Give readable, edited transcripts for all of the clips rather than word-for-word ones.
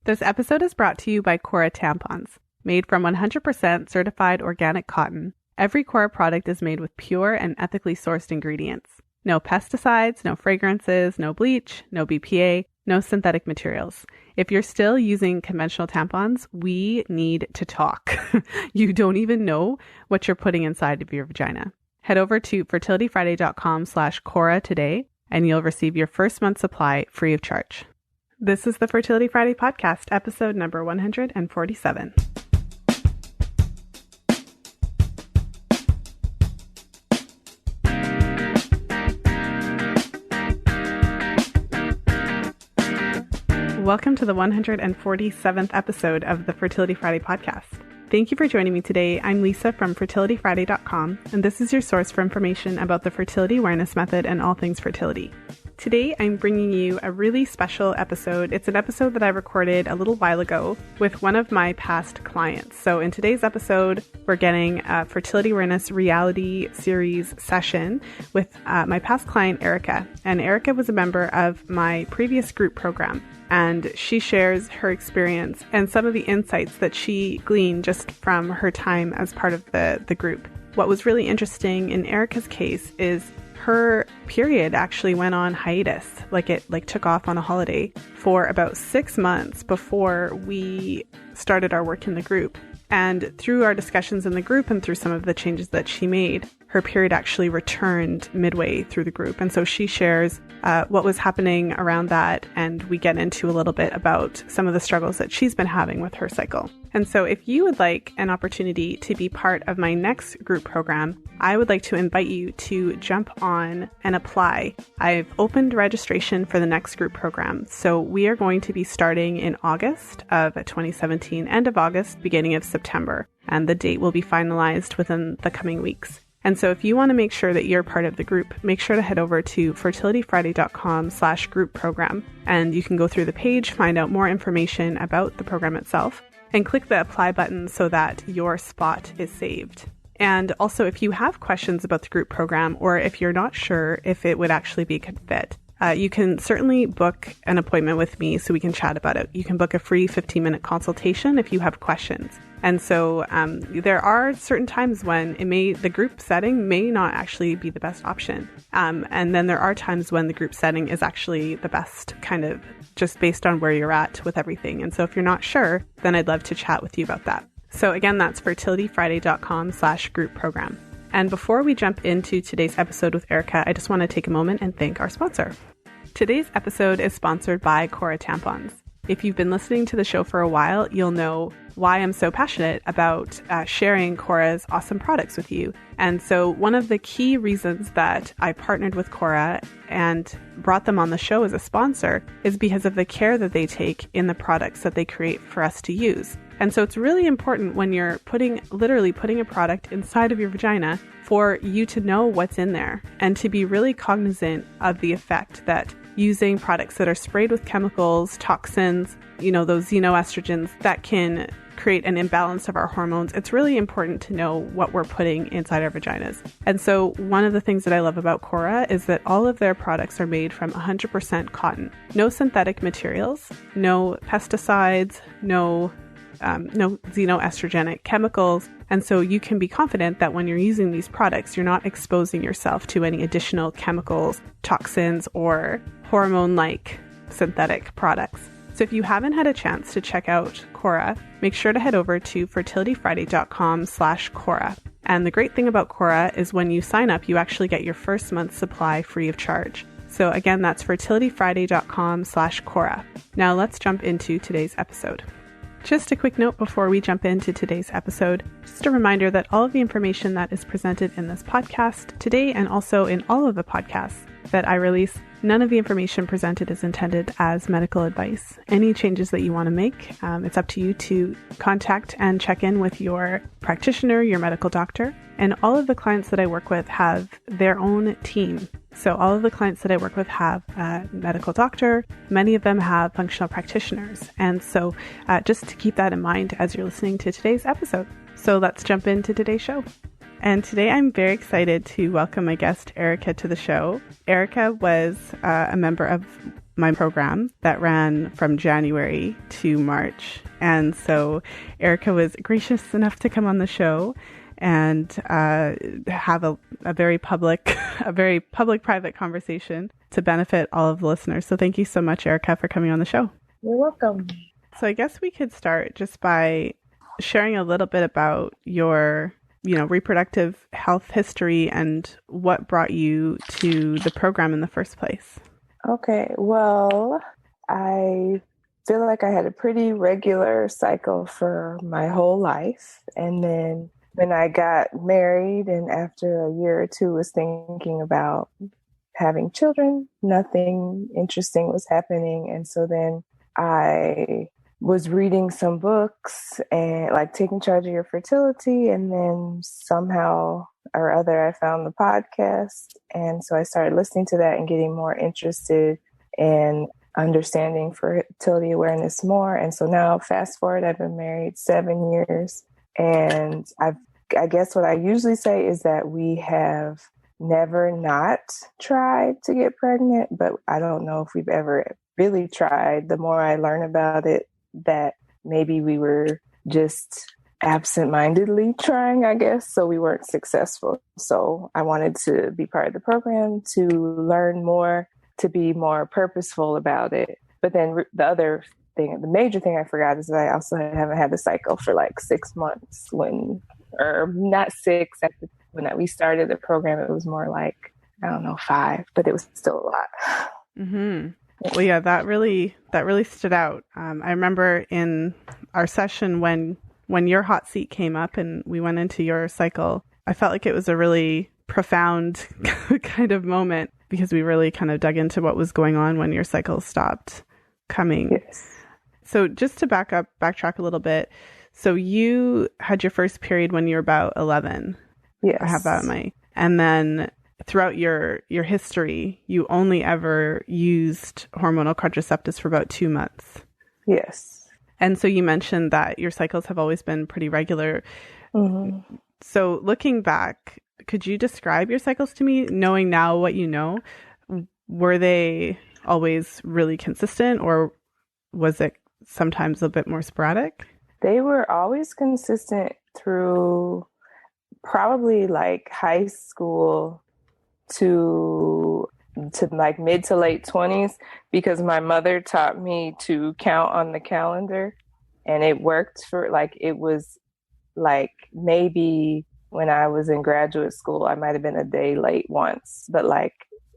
This episode is brought to you by Cora tampons. Made from 100% certified organic cotton, every Cora product is made with pure and ethically sourced ingredients. No pesticides, no fragrances, no bleach, no BPA, no synthetic materials. If you're still using conventional tampons, we need to talk. You don't even know what you're putting inside of your vagina. Head over to fertilityfriday.com/Cora today, and you'll receive your first month's supply free of charge. This is the Fertility Friday podcast, episode number 147. Welcome to the 147th episode of the Fertility Friday podcast. Thank you for joining me today. I'm Lisa from fertilityfriday.com, and this is your source for information about the fertility awareness method and all things fertility. Today, I'm bringing you a really special episode. It's an episode that I recorded a little while ago with one of my past clients. So in today's episode, we're getting a fertility awareness reality series session with my past client, Erica. And Erica was a member of my previous group program. And she shares her experience and some of the insights that she gleaned just from her time as part of the group. What was really interesting in Erica's case is her period actually went on hiatus, it took off on a holiday for about 6 months before we started our work in the group. And through our discussions in the group and through some of the changes that she made, her period actually returned midway through the group. And so she shares what was happening around that, and we get into a little bit about some of the struggles that she's been having with her cycle. And so if you would like an opportunity to be part of my next group program, I would like to invite you to jump on and apply. I've opened registration for the next group program. So we are going to be starting in August of 2017, end of August, beginning of September, and the date will be finalized within the coming weeks. And so if you want to make sure that you're part of the group, make sure to head over to fertilityfriday.com/group program, and you can go through the page, find out more information about the program itself, and click the apply button so that your spot is saved. And also, if you have questions about the group program, or if you're not sure if it would actually be a good fit, you can certainly book an appointment with me so we can chat about it. You can book a free 15-minute consultation if you have questions. And so there are certain times when the group setting may not actually be the best option. And then there are times when the group setting is actually the best, kind of just based on where you're at with everything. And so if you're not sure, then I'd love to chat with you about that. So again, that's fertilityfriday.com/group program. And before we jump into today's episode with Erica, I just want to take a moment and thank our sponsor. Today's episode is sponsored by Cora tampons. If you've been listening to the show for a while, you'll know why I'm so passionate about sharing Cora's awesome products with you. And so one of the key reasons that I partnered with Cora and brought them on the show as a sponsor is because of the care that they take in the products that they create for us to use. And so it's really important when you're literally putting a product inside of your vagina for you to know what's in there and to be really cognizant of the effect that using products that are sprayed with chemicals, toxins, those xenoestrogens that can create an imbalance of our hormones. It's really important to know what we're putting inside our vaginas. And so one of the things that I love about Cora is that all of their products are made from 100% cotton. No synthetic materials, no pesticides, no xenoestrogenic chemicals. And so you can be confident that when you're using these products, you're not exposing yourself to any additional chemicals, toxins, or hormone-like synthetic products. So if you haven't had a chance to check out Cora, make sure to head over to fertilityfriday.com/Cora. And the great thing about Cora is when you sign up, you actually get your first month's supply free of charge. So again, that's fertilityfriday.com/Cora. Now let's jump into today's episode. Just a quick note before we jump into today's episode, just a reminder that all of the information that is presented in this podcast today and also in all of the podcasts that I release, none of the information presented is intended as medical advice. Any changes that you want to make, it's up to you to contact and check in with your practitioner, your medical doctor. And all of the clients that I work with have their own team. So all of the clients that I work with have a medical doctor. Many of them have functional practitioners. And so just to keep that in mind as you're listening to today's episode. So let's jump into today's show. And today I'm very excited to welcome my guest, Erica, to the show. Erica was a member of my program that ran from January to March. And so Erica was gracious enough to come on the show and have a very public-private conversation to benefit all of the listeners. So thank you so much, Erica, for coming on the show. You're welcome. So I guess we could start just by sharing a little bit about your reproductive health history and what brought you to the program in the first place. Okay, well, I feel like I had a pretty regular cycle for my whole life. And then when I got married and after a year or two was thinking about having children, nothing interesting was happening. And so then I was reading some books and like Taking Charge of Your Fertility. And then somehow or other, I found the podcast. And so I started listening to that and getting more interested in understanding fertility awareness more. And so now fast forward, I've been married 7 years. And I guess what I usually say is that we have never not tried to get pregnant, but I don't know if we've ever really tried. The more I learn about it, that maybe we were just absent-mindedly trying, I guess, so we weren't successful. So I wanted to be part of the program to learn more, to be more purposeful about it. But then the major thing I forgot is that I also haven't had the cycle for like 6 months when we started the program. It was more like, I don't know, 5, but it was still a lot. Mm-hmm. Well, yeah, that really stood out. I remember in our session when your hot seat came up and we went into your cycle, I felt like it was a really profound kind of moment because we really kind of dug into what was going on when your cycle stopped coming. Yes. So just to backtrack a little bit. So you had your first period when you were about 11. Yes. I have that in my, and then throughout your history, you only ever used hormonal contraceptives for about 2 months. Yes. And so you mentioned that your cycles have always been pretty regular. Mm-hmm. So looking back, could you describe your cycles to me, knowing now what you know? Were they always really consistent, or was it sometimes a bit more sporadic? They were always consistent through probably like high school to like mid to late 20s, because my mother taught me to count on the calendar, and it worked for it was like maybe when I was in graduate school, I might have been a day late once, but like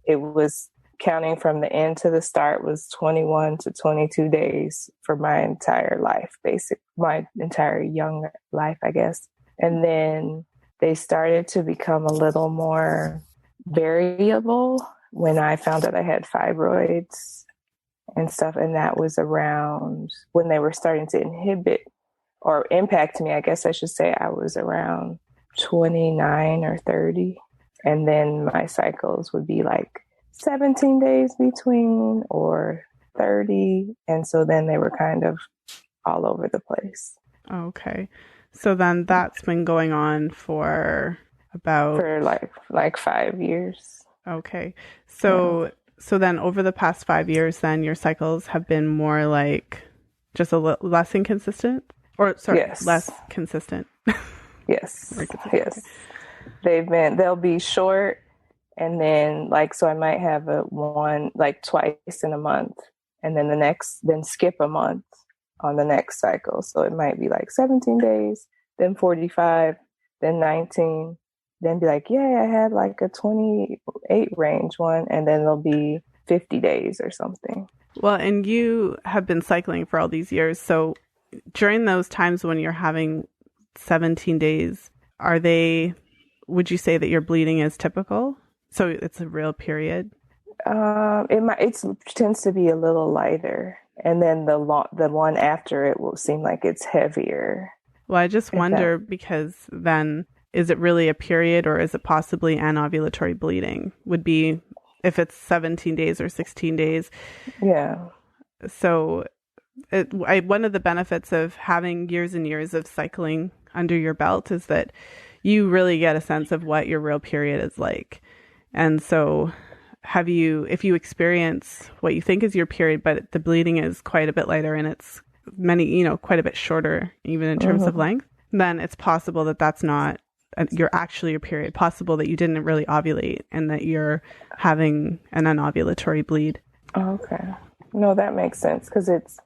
it was counting from the end to the start was 21 to 22 days for my entire life, my entire young life, I guess. And then they started to become a little more variable when I found out I had fibroids and stuff. And that was around when they were starting to inhibit or impact me. I guess I should say I was around 29 or 30. And then my cycles would be like 17 days between or 30. And so then they were kind of all over the place. Okay. So then that's been going on for like 5 years. Okay. So then over the past 5 years, then your cycles have been more like just less inconsistent, or sorry, yes. less consistent. Yes. Yes. They'll be short, and then so I might have one like twice in a month, and then then skip a month on the next cycle. So it might be like 17 days, then 45, then 19, then be like, yeah, I had like a 28 range one, and then there'll be 50 days or something. Well, and you have been cycling for all these years. So during those times when you're having 17 days, would you say that your bleeding is typical? So it's a real period? It tends to be a little lighter. And then the one after it will seem like it's heavier. Well, I just wonder because then is it really a period, or is it possibly anovulatory bleeding? Would be if it's 17 days or 16 days. Yeah. So one of the benefits of having years and years of cycling under your belt is that you really get a sense of what your real period is like. And so if you experience what you think is your period, but the bleeding is quite a bit lighter and it's quite a bit shorter, even in terms of length, then it's possible that that's not your period. Possible that you didn't really ovulate and that you're having an unovulatory bleed. Okay. No, that makes sense, because it's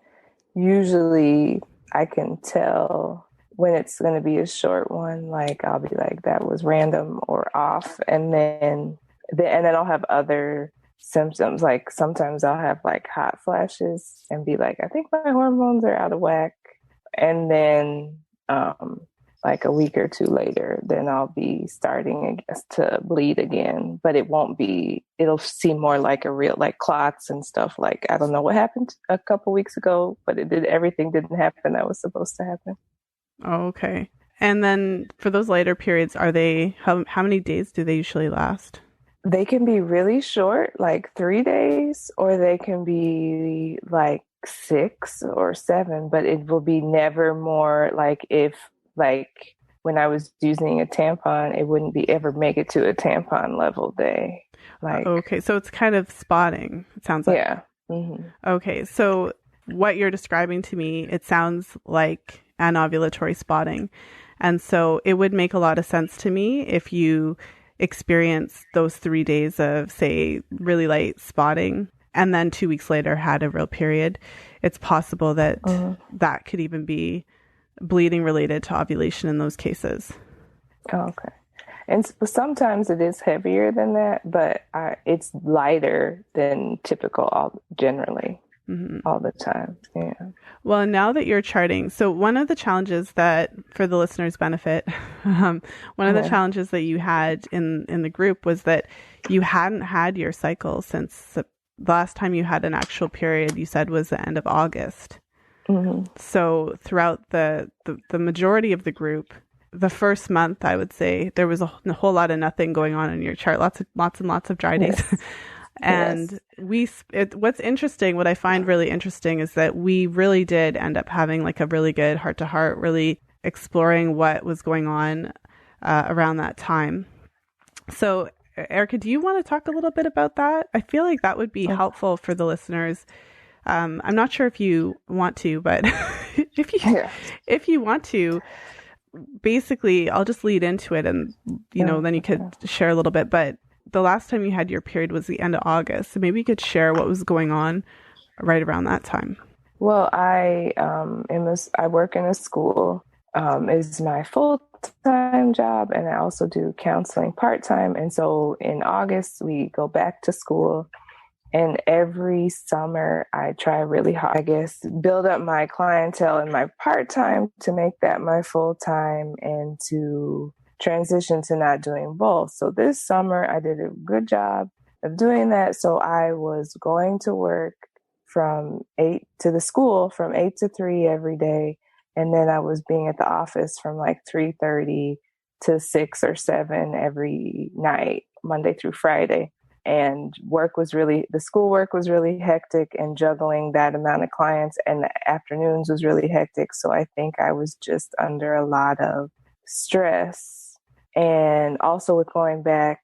usually, I can tell when it's going to be a short one. Like, I'll be like, that was random or off. And then I'll have other symptoms. Like, sometimes I'll have like hot flashes and be like, I think my hormones are out of whack. And then, like a week or two later, then I'll be starting, I guess, to bleed again, but it'll seem more like a real, like clots and stuff. Like, I don't know what happened a couple weeks ago, but everything didn't happen that was supposed to happen. Oh, okay. And then for those later periods, how many days do they usually last? They can be really short, like 3 days, or they can be like 6 or 7, but it will be never more like when I was using a tampon, it wouldn't ever make it to a tampon level day. Like, okay, so it's kind of spotting, it sounds like. Yeah. Mm-hmm. Okay, so what you're describing to me, it sounds like anovulatory spotting. And so it would make a lot of sense to me if you experience those 3 days of, say, really light spotting, and then 2 weeks later had a real period. It's possible that that could even be bleeding related to ovulation in those cases. Okay. And sometimes it is heavier than that, but it's lighter than typical generally. All the time. Yeah. Well, now that you're charting, so one of the challenges that, for the listeners' benefit, one of the challenges that you had in the group was that you hadn't had your cycle since the last time you had an actual period, you said, was the end of August. So throughout the majority of the group, the first month, I would say, there was a whole lot of nothing going on in your chart, lots and lots of dry days. And what's interesting, what I find really interesting is that we really did end up having like a really good heart to heart, really exploring what was going on around that time. So Erica, do you want to talk a little bit about that? I feel like that would be helpful for the listeners. I'm not sure if you want to, but if you want to, basically, I'll just lead into it and, then you could share a little bit. But the last time you had your period was the end of August. So maybe you could share what was going on right around that time. Well, I work in a school. Is my full-time job, and I also do counseling part-time. And so in August, we go back to school. And every summer, I try really hard, I guess, build up my clientele in my part-time to make that my full-time and to transition to not doing both. So this summer, I did a good job of doing that. So I was going to work from 8 to 3 every day. And then I was being at the office from like 3:30 to 6 or 7 every night, Monday through Friday. And the schoolwork was really hectic, and juggling that amount of clients and the afternoons was really hectic. So I think I was just under a lot of stress. And also with going back,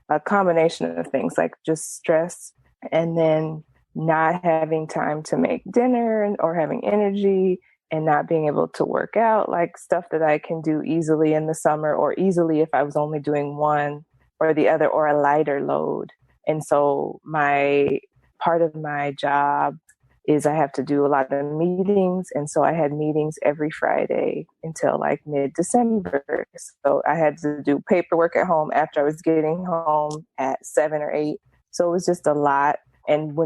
a combination of things like just stress, and then not having time to make dinner or having energy, and not being able to work out, like stuff that I can do easily in the summer, or easily if I was only doing one or the other, or a lighter load. And so part of my job is I have to do a lot of meetings. And so I had meetings every Friday until like mid-December. So I had to do paperwork at home after I was getting home at 7 or 8. So it was just a lot. And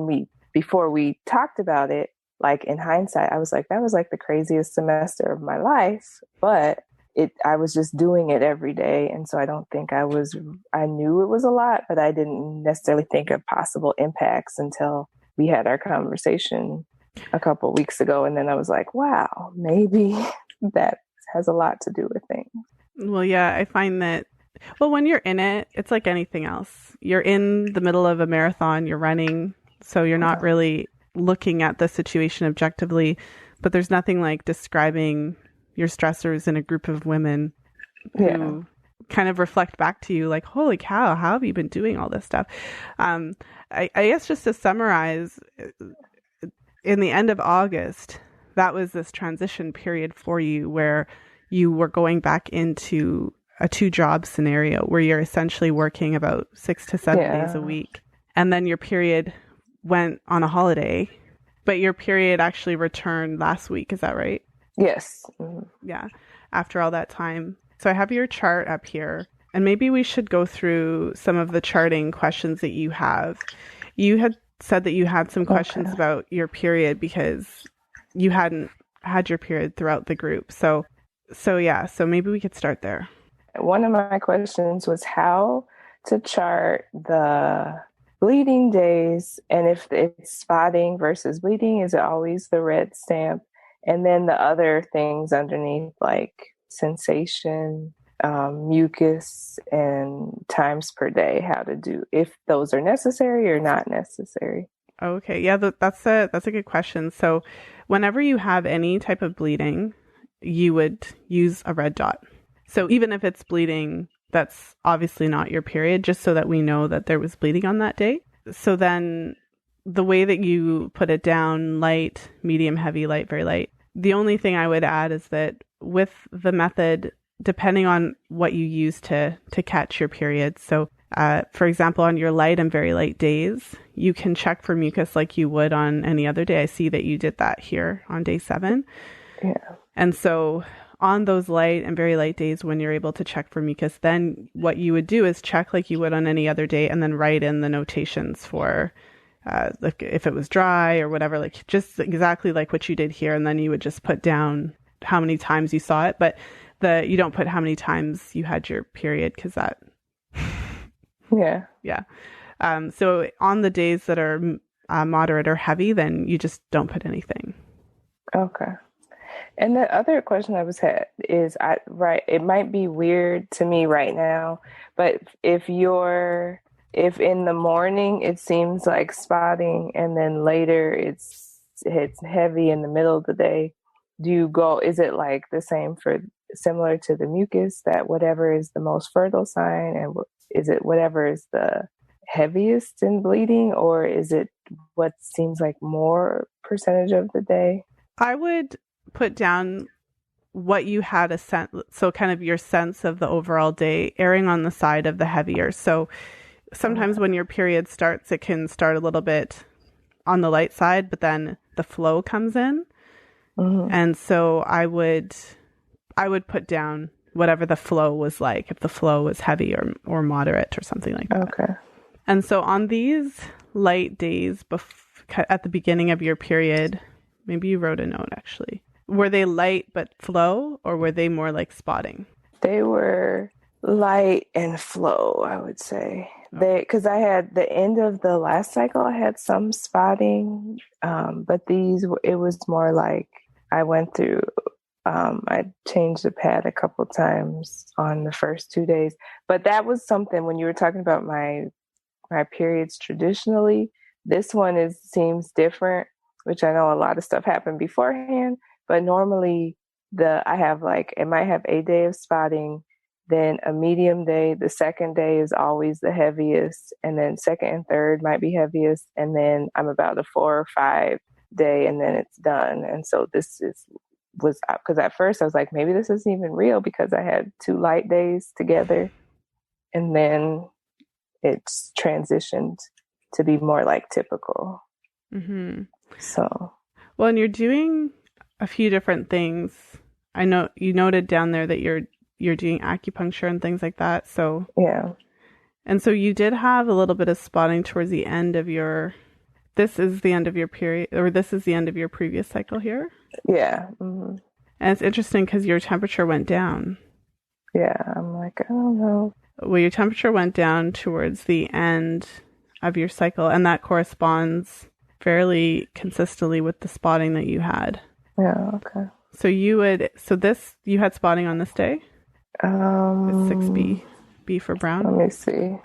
before we talked about it, like in hindsight, I was like, that was like the craziest semester of my life. But I was just doing it every day. And so I don't think I knew it was a lot, but I didn't necessarily think of possible impacts until we had our conversation a couple of weeks ago. And then I was like, wow, maybe that has a lot to do with things. Well, yeah, I find that, when you're in it, it's like anything else. You're in the middle of a marathon, you're running, so you're not really looking at the situation objectively, but there's nothing like describing your stressors in a group of women who kind of reflect back to you like, holy cow, how have you been doing all this stuff? I guess just to summarize, in the end of August, that was this transition period for you where you were going back into a 2-job scenario where you're essentially working about 6 to 7 days a week. And then your period went on a holiday, but your period actually returned last week. Is that right? Yes. Yeah. After all that time. So I have your chart up here, and maybe we should go through some of the charting questions that you have. You had said that you had some questions about your period because you hadn't had your period throughout the group. So maybe we could start there. One of my questions was how to chart the bleeding days, and if it's spotting versus bleeding, is it always the red stamp? And then the other things underneath, like sensation, mucus, and times per day, how to do, if those are necessary or not necessary. Okay, yeah, that's a good question. So whenever you have any type of bleeding, you would use a red dot. So even if it's bleeding, that's obviously not your period, just so that we know that there was bleeding on that day. So then the way that you put it down, light, medium, heavy, light, very light. The only thing I would add is that with the method, depending on what you use to catch your period. So for example, on your light and very light days, you can check for mucus like you would on any other day. I see that you did that here on day 7. Yeah. And so on those light and very light days, when you're able to check for mucus, then what you would do is check like you would on any other day and then write in the notations for like if it was dry or whatever, like just exactly like what you did here. And then you would just put down how many times you saw it. But you don't put how many times you had your period, because that... Yeah. Yeah. So on the days that are moderate or heavy, then you just don't put anything. Okay. And the other question I had is, it might be weird to me right now, but if in the morning it seems like spotting and then later it's heavy in the middle of the day, is it like the same similar to the mucus, that whatever is the most fertile sign, and is it whatever is the heaviest in bleeding, or is it what seems like more percentage of the day? I would put down what you had a sense, so kind of your sense of the overall day, erring on the side of the heavier. So sometimes when your period starts, it can start a little bit on the light side, but then the flow comes in. Mm-hmm. And so I would put down whatever the flow was like, if the flow was heavy or moderate or something like that. Okay. And so on these light days at the beginning of your period, maybe you wrote a note actually. Were they light but flow, or were they more like spotting? They were light and flow, I would say. Because I had the end of the last cycle, I had some spotting, but it was more like I went through, I changed the pad a couple times on the first 2 days. But that was something, when you were talking about my periods traditionally, this one seems different, which I know a lot of stuff happened beforehand. But normally I have it might have a day of spotting, then a medium day. The second day is always the heaviest, and then second and third might be heaviest, and then I'm about a 4 or 5 day, and then it's done. And so was because at first I was like, maybe this isn't even real, because I had 2 light days together, and then it's transitioned to be more like typical. Mm-hmm. So, well, and you're doing a few different things. I know you noted down there that you're doing acupuncture and things like that. So yeah. And so you did have a little bit of spotting towards the end of this is the end of your period, or this is the end of your previous cycle here? Yeah. Mm-hmm. And it's interesting because your temperature went down. Yeah. I'm like, I don't know. Well, your temperature went down towards the end of your cycle, and that corresponds fairly consistently with the spotting that you had. Yeah, okay. So you had spotting on this day? It's 6B. B for brown? Let me see.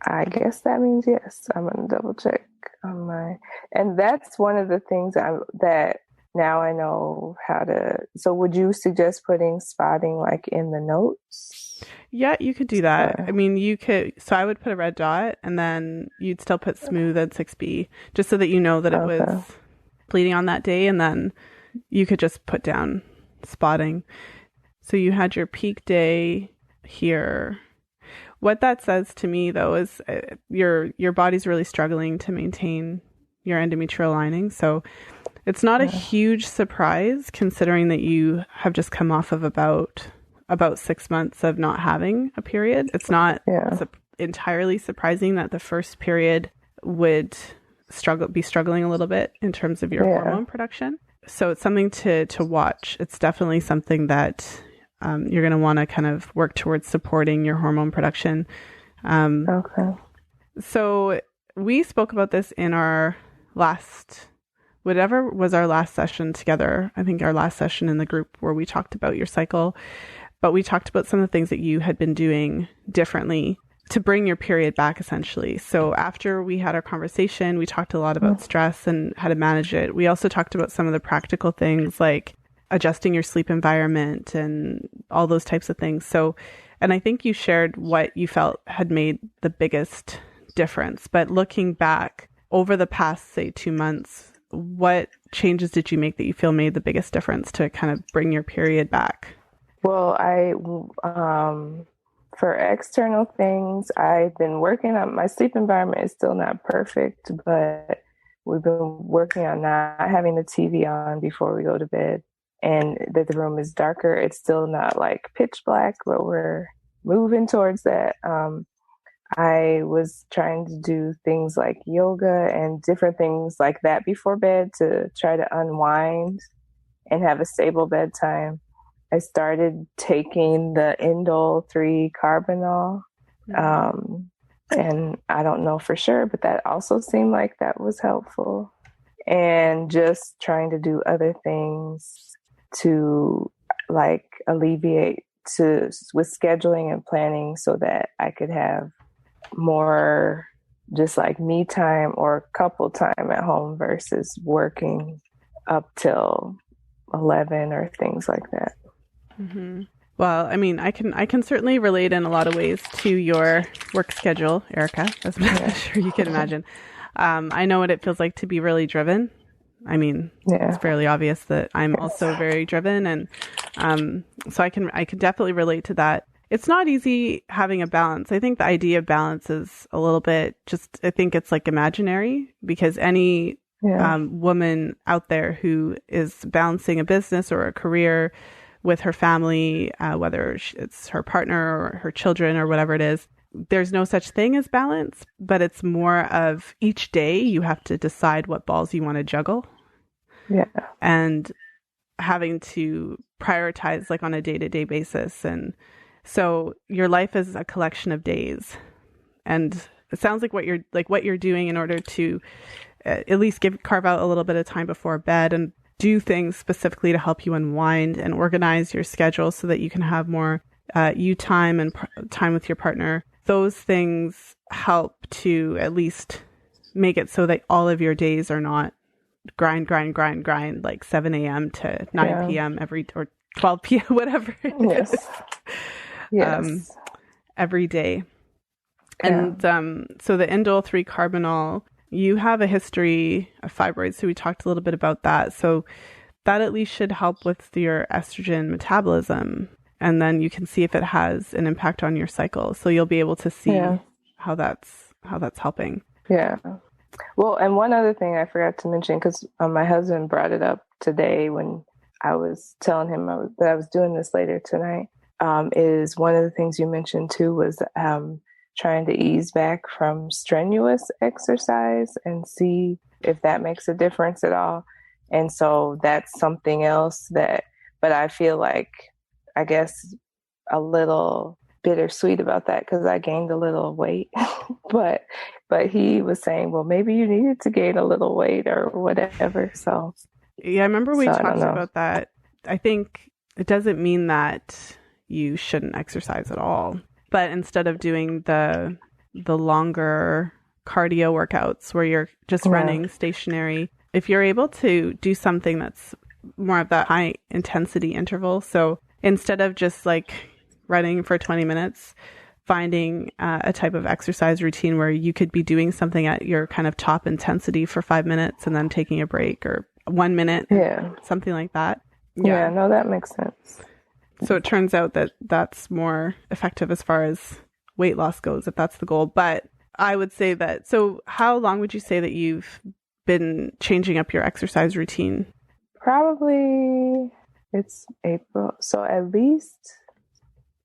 I guess that means yes. I'm going to double check on and that's one of the things that now I know how to. So would you suggest putting spotting like in the notes? Yeah, you could do that. I mean, you could, so I would put a red dot and then you'd still put smooth at 6B just so that you know that it was bleeding on that day, and then you could just put down spotting. So you had your peak day here. What that says to me, though, is your body's really struggling to maintain your endometrial lining. So it's not a huge surprise considering that you have just come off of about 6 months of not having a period. It's not entirely surprising that the first period would be struggling a little bit in terms of your hormone production. So it's something to watch. It's definitely something that you're going to want to kind of work towards supporting your hormone production. So we spoke about this in our whatever was our last session together. I think our last session in the group where we talked about your cycle, but we talked about some of the things that you had been doing differently to bring your period back, essentially. So after we had our conversation, we talked a lot about stress and how to manage it. We also talked about some of the practical things like adjusting your sleep environment and all those types of things. So, and I think you shared what you felt had made the biggest difference. But looking back over the past, say, 2 months, what changes did you make that you feel made the biggest difference to kind of bring your period back? Well, for external things, I've been working on my sleep environment is still not perfect, but we've been working on not having the TV on before we go to bed, and that the room is darker. It's still not like pitch black, but we're moving towards that. I was trying to do things like yoga and different things like that before bed to try to unwind and have a stable bedtime. I started taking the indole 3 carbinol, and I don't know for sure, but that also seemed like that was helpful. And just trying to do other things to like alleviate with scheduling and planning so that I could have more just like me time or couple time at home versus working up till 11 or things like that. Mm-hmm. Well, I mean, I can certainly relate in a lot of ways to your work schedule, Erica, as I'm sure you can imagine. I know what it feels like to be really driven. I mean, it's fairly obvious that I'm also very driven, and so I can definitely relate to that. It's not easy having a balance. I think the idea of balance is a little bit I think it's like imaginary, because any woman out there who is balancing a business or a career with her family, whether it's her partner or her children or whatever it is, there's no such thing as balance, but it's more of each day you have to decide what balls you want to juggle. Yeah. And having to prioritize like on a day-to-day basis. And so your life is a collection of days. And it sounds like what you're doing in order to at least carve out a little bit of time before bed and do things specifically to help you unwind and organize your schedule so that you can have more you time and time with your partner. Those things help to at least make it so that all of your days are not grind like 7 a.m. to 9 p.m. or 12 p.m. whatever it is. Yes. Every day. And so the indole 3 carbinol, you have a history of fibroids, so we talked a little bit about that. So that at least should help with your estrogen metabolism. And then you can see if it has an impact on your cycle. So you'll be able to see how that's helping. Yeah. Well, and one other thing I forgot to mention, because my husband brought it up today when I was telling him that I was doing this later tonight, is one of the things you mentioned too was trying to ease back from strenuous exercise and see if that makes a difference at all. And so that's something else but I feel like, I guess, a little bittersweet about that because I gained a little weight, but he was saying, well, maybe you needed to gain a little weight or whatever. So yeah, I remember we talked about that. I think it doesn't mean that you shouldn't exercise at all. But instead of doing the longer cardio workouts where you're just running stationary, if you're able to do something that's more of that high intensity interval. So instead of just like running for 20 minutes, finding a type of exercise routine where you could be doing something at your kind of top intensity for 5 minutes and then taking a break, or 1 minute, something like that. Yeah, no, that makes sense. So it turns out that that's more effective as far as weight loss goes, if that's the goal. But I would say that, so how long would you say that you've been changing up your exercise routine? Probably it's April. So at least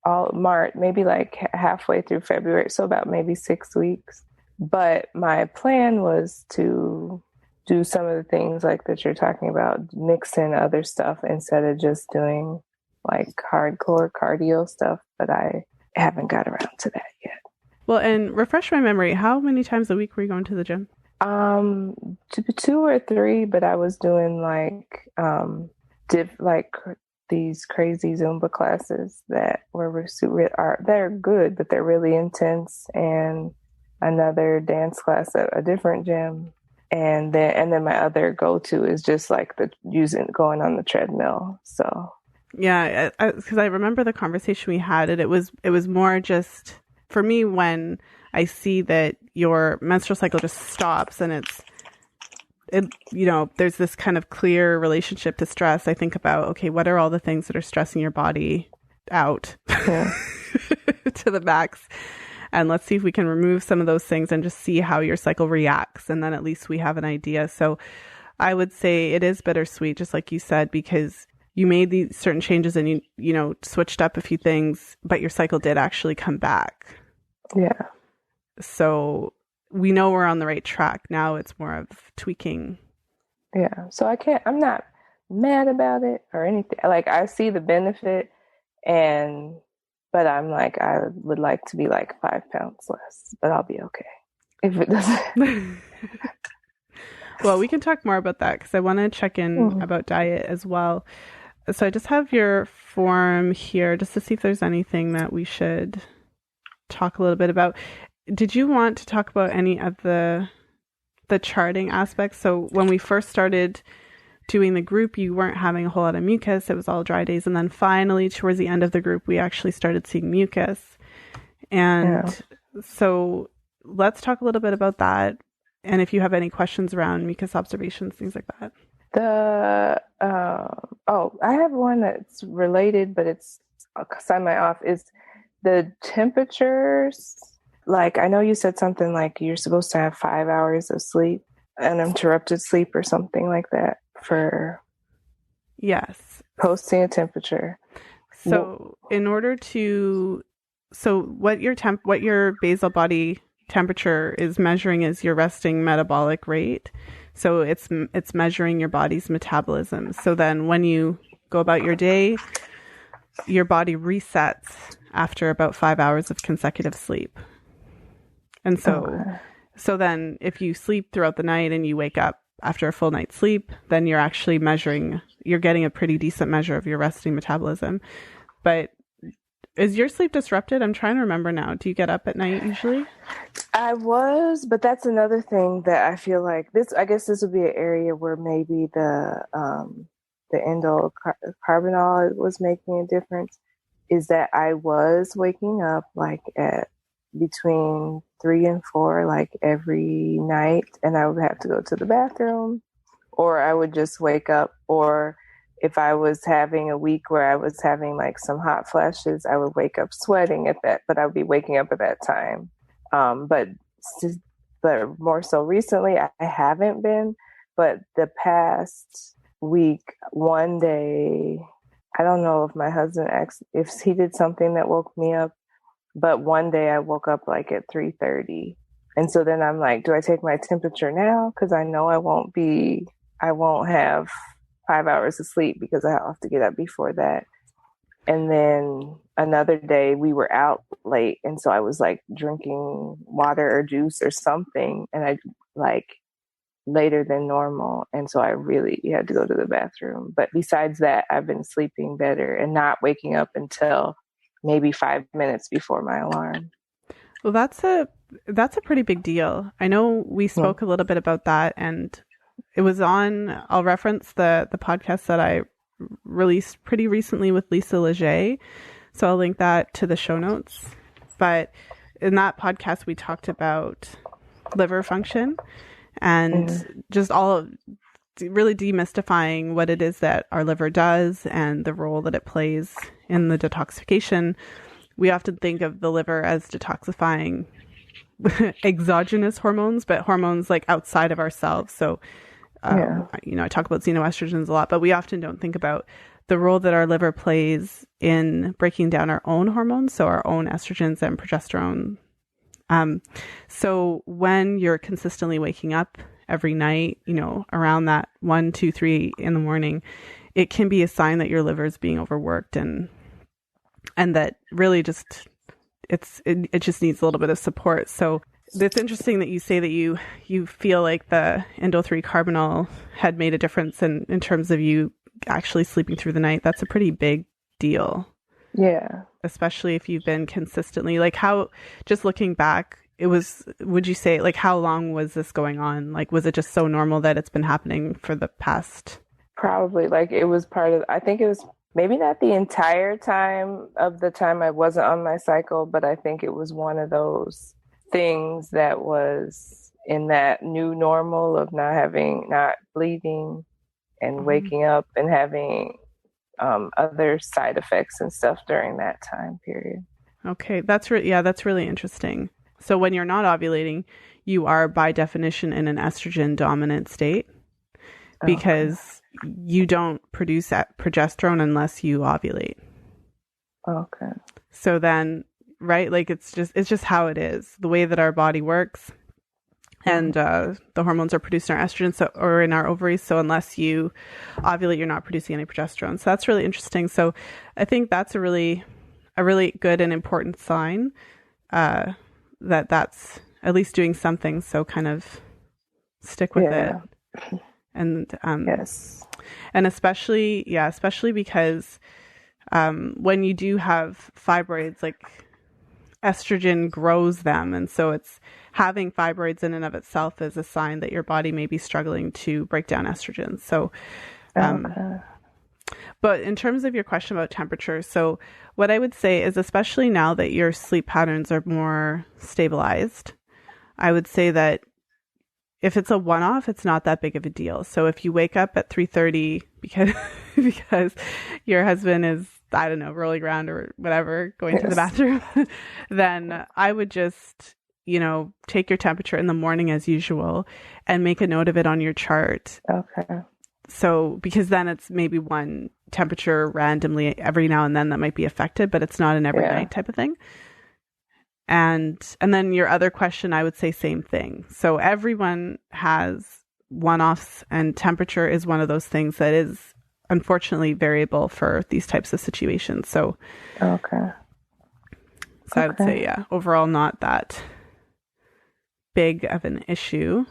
all March, maybe like halfway through February. So about maybe 6 weeks. But my plan was to do some of the things like that you're talking about, mix in other stuff instead of just doing like hardcore cardio stuff. But I haven't got around to that yet. Well, and refresh my memory, how many times a week were you going to the gym? 2 or 3, but I was doing like these crazy Zumba classes that they're good, but they're really intense, and another dance class at a different gym, and then my other go-to is just like going on the treadmill. So yeah, because I remember the conversation we had, and it was more just for me when I see that your menstrual cycle just stops and there's this kind of clear relationship to stress. I think about, okay, what are all the things that are stressing your body out to the max? And let's see if we can remove some of those things and just see how your cycle reacts. And then at least we have an idea. So I would say it is bittersweet, just like you said, because you made these certain changes and you switched up a few things, but your cycle did actually come back. Yeah. So we know we're on the right track. Now it's more of tweaking. Yeah. So I'm not mad about it or anything. Like, I see the benefit, but I'm like, I would like to be like 5 pounds less, but I'll be okay if it doesn't. Well, we can talk more about that because I want to check in about diet as well. So I just have your form here just to see if there's anything that we should talk a little bit about. Did you want to talk about any of the charting aspects? So when we first started doing the group, you weren't having a whole lot of mucus. It was all dry days. And then finally, towards the end of the group, we actually started seeing mucus. And so let's talk a little bit about that. And if you have any questions around mucus observations, things like that. I have one that's related, but it's semi-off, is the temperatures. Like, I know you said something like you're supposed to have 5 hours of sleep, uninterrupted sleep or something like that for posting a temperature. So in order to, what your basal body temperature is measuring is your resting metabolic rate. So it's measuring your body's metabolism. So then when you go about your day, your body resets after about 5 hours of consecutive sleep. And so then if you sleep throughout the night and you wake up after a full night's sleep, then you're actually you're getting a pretty decent measure of your resting metabolism. But is your sleep disrupted? I'm trying to remember now. Do you get up at night usually? I was, but that's another thing that I feel like I guess this would be an area where maybe the indole carbinol was making a difference, is that I was waking up like at between 3 and 4, like every night, and I would have to go to the bathroom, or I would just wake up, or if I was having a week where I was having like some hot flashes, I would wake up sweating at that, but I would be waking up at that time. But more so recently, I haven't been, but the past week, one day, I don't know if my husband if he did something that woke me up, but one day I woke up like at 3:30. And so then I'm like, do I take my temperature now? Because I know I won't have 5 hours of sleep because I have to get up before that. And then another day we were out late. And so I was like drinking water or juice or something. And I like later than normal. And so I really had to go to the bathroom. But besides that, I've been sleeping better and not waking up until maybe 5 minutes before my alarm. Well, that's a pretty big deal. I know we spoke a little bit about that, and it was on, I'll reference the podcast that I released pretty recently with Lisa Leger. So I'll link that to the show notes. But in that podcast, we talked about liver function and just all really demystifying what it is that our liver does and the role that it plays in the detoxification. We often think of the liver as detoxifying exogenous hormones, but hormones like outside of ourselves. So, I talk about xenoestrogens a lot, but we often don't think about the role that our liver plays in breaking down our own hormones, so our own estrogens and progesterone. So when you're consistently waking up every night, around that 1, 2, 3 in the morning, it can be a sign that your liver is being overworked and that really just it just needs a little bit of support. So it's interesting that you say that you feel like the Indo-3 carbinol had made a difference in terms of you actually sleeping through the night. That's a pretty big deal. Yeah. Especially if you've been consistently, like how, just looking back, would you say, like, how long was this going on? Like, was it just so normal that it's been happening for the past? Probably, like, it was part of, I think it was maybe not the entire time of the time I wasn't on my cycle, but I think it was one of those things that was in that new normal of not bleeding and waking up and having other side effects and stuff during that time period. Okay, that's really interesting. So when you're not ovulating, you are by definition in an estrogen dominant state because you don't produce that progesterone unless you ovulate. Okay. So then, right, like it's just how it is, the way that our body works. And the hormones are produced in our estrogen or in our ovaries. So unless you ovulate, you're not producing any progesterone. So that's really interesting. So I think that's a really good and important sign that's at least doing something. So kind of stick with it. And yes. And especially because when you do have fibroids, like estrogen grows them, and so it's having fibroids in and of itself is a sign that your body may be struggling to break down estrogen. So, but in terms of your question about temperature, so what I would say is, especially now that your sleep patterns are more stabilized, I would say that if it's a one-off, it's not that big of a deal. So if you wake up at 3:30 because your husband is, I don't know, rolling around or whatever, going to the bathroom, then I would just, take your temperature in the morning as usual and make a note of it on your chart. Okay. So, because then it's maybe one temperature randomly every now and then that might be affected, but it's not an every night type of thing. And then your other question, I would say same thing. So everyone has one-offs, and temperature is one of those things that is unfortunately variable for these types of situations. So, I would say, overall not that big of an issue.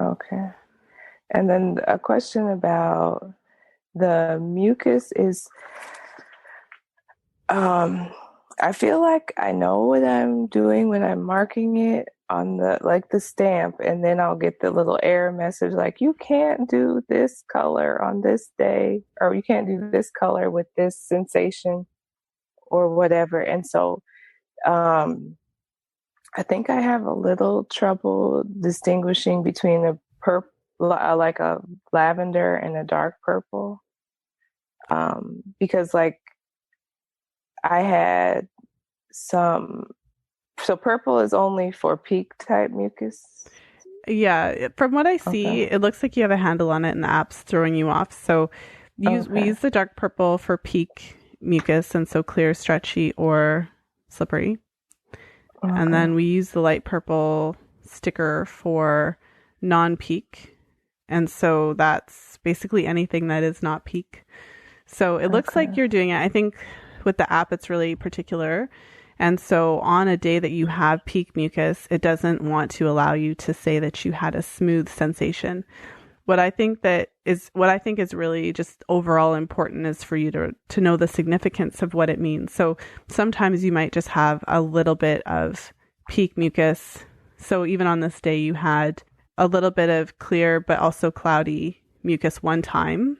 Okay. And then a question about the mucus is, I feel like I know what I'm doing when I'm marking it on the stamp, and then I'll get the little error message like, you can't do this color on this day, or you can't do this color with this sensation or whatever. And so I think I have a little trouble distinguishing between a purple, like a lavender, and a dark purple, because like I had some. So purple is only for peak type mucus. Yeah, from what I see, it looks like you have a handle on it, and the app's throwing you off. So we use the dark purple for peak mucus, and so clear, stretchy, or slippery. And then we use the light purple sticker for non-peak. And so that's basically anything that is not peak. So it looks like you're doing it. I think with the app, it's really particular. And so on a day that you have peak mucus, it doesn't want to allow you to say that you had a smooth sensation. What I think is really just overall important is for you to know the significance of what it means. So sometimes you might just have a little bit of peak mucus. So even on this day, you had a little bit of clear but also cloudy mucus one time.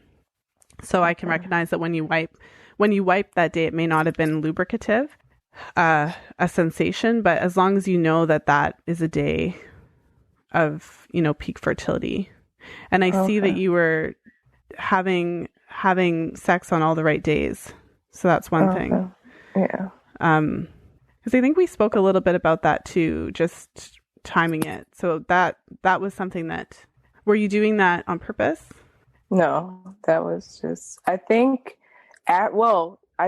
So I can recognize that when you wipe that day, it may not have been lubricative, a sensation, but as long as you know that that is a day of, peak fertility. And I see that you were having sex on all the right days. So that's one thing. Yeah. Because I think we spoke a little bit about that too, just timing it. So that was something that, were you doing that on purpose? No, that was just, I think I